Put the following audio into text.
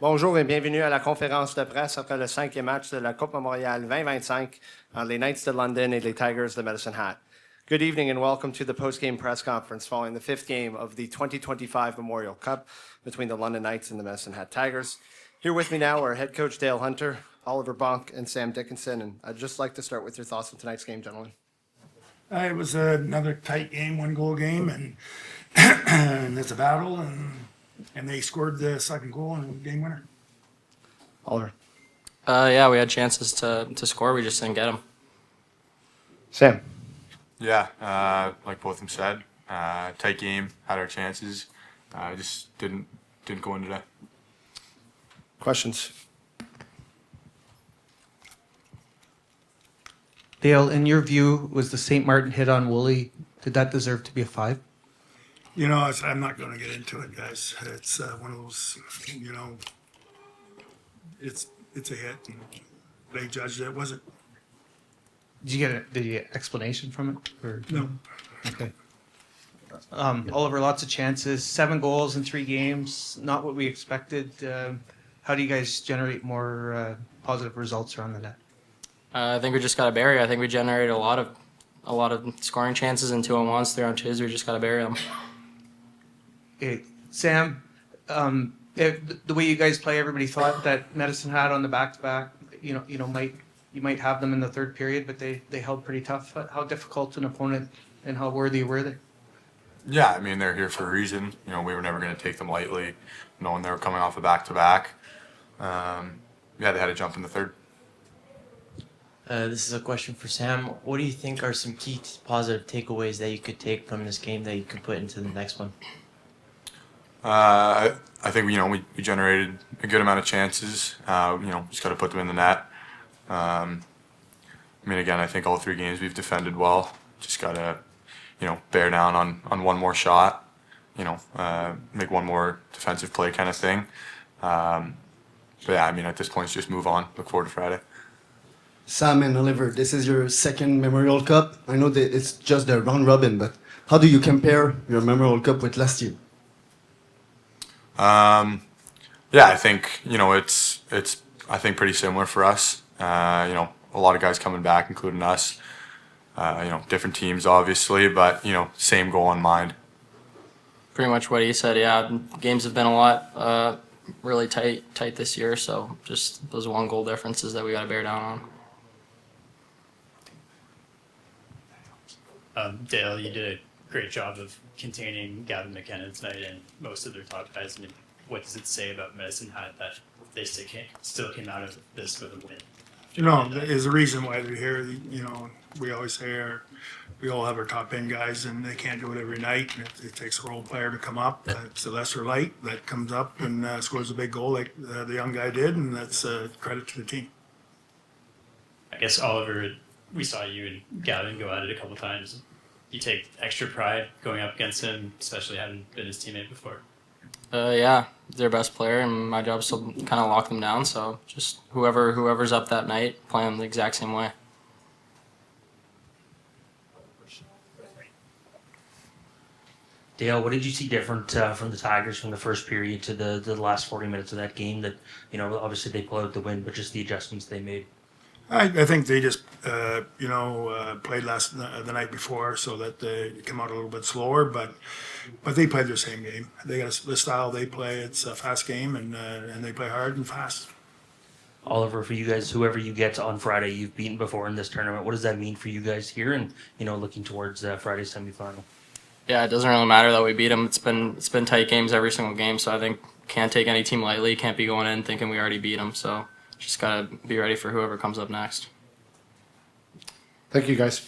Bonjour et bienvenue à la conférence de presse après le 5e match de la Coupe Memorial 2025 entre les Knights de London et les Tigers de Medicine Hat. Good evening and welcome to the post-game press conference following the 5th game of the 2025 Memorial Cup between the London Knights and the Medicine Hat Tigers. Here with me now are head coach Dale Hunter, Oliver Bonk, and Sam Dickinson. And I'd just like to start with your thoughts on tonight's game, gentlemen. It was another tight game, 1-goal game, and and it's a battle, and they scored the second goal and game winner. Oliver. Yeah, we had chances to score. We just didn't get them. Sam. Yeah, like both of them said, tight game, had our chances, just didn't go in today. Questions? Dale, in your view, was the St. Martin hit on Woolley, did that deserve to be a 5? You know, I'm not going to get into it, guys. It's one of those, it's a hit. And they judged it. Was it? Did you get explanation from it? Or? No. Okay. Oliver, lots of chances, 7 goals in 3 games, not what we expected. How do you guys generate more positive results around the net? I think we just got to bury. I think we generated a lot of scoring chances in 2-on-1s, 3-on-2s. We just got to bury them. Okay. Sam, the way you guys play, everybody thought that Medicine Hat on the back-to-back, you might have them in the third period, but they held pretty tough. How difficult an opponent and how worthy were they? Yeah, I mean, they're here for a reason. We were never going to take them lightly, knowing they were coming off a back-to-back. Yeah, they had to jump in the third. This is a question for Sam. What do you think are some key positive takeaways that you could take from this game that you could put into the next one? I think we generated a good amount of chances. Just got to put them in the net. I mean, again, I think all 3 games we've defended well. Just got to, bear down on one more shot. Make one more defensive play kind of thing. But yeah, I mean, at this point, it's just move on. Look forward to Friday. Sam and Oliver, this is your second Memorial Cup. I know that it's just the round robin, but how do you compare your Memorial Cup with last year? Yeah, I think it's I think pretty similar for us. A lot of guys coming back, including us. Different teams obviously, but same goal in mind. Pretty much what he said. Yeah, games have been a lot really tight this year. So just those 1-goal differences that we got to bear down on. Dale, you did a great job of containing Gavin McKenna tonight and most of their top guys. I mean, what does it say about Medicine Hat that they still came out of this with a win? There's a reason why they're here. We always say we all have our top end guys, and they can't do it every night. It takes a role player to come up. It's a lesser light that comes up and scores a big goal like the young guy did, and that's a credit to the team. I guess, Oliver, we saw you and Gavin go at it a couple times. You take extra pride going up against him, especially having been his teammate before. Yeah, their best player, and my job is to kind of lock them down. So just whoever's up that night, play them the exact same way. Dale, what did you see different from the Tigers from the first period to the last 40 minutes of that game? That obviously they pulled out the win, but just the adjustments they made. I think they just played the night before, so that they come out a little bit slower. But they played their same game. They got the style they play. It's a fast game, and they play hard and fast. Oliver, for you guys, whoever you get on Friday, you've beaten before in this tournament. What does that mean for you guys here, and looking towards Friday's semifinal? Yeah, it doesn't really matter that we beat them. It's been tight games every single game, so I think can't take any team lightly. Can't be going in thinking we already beat them. So just gotta be ready for whoever comes up next. Thank you, guys.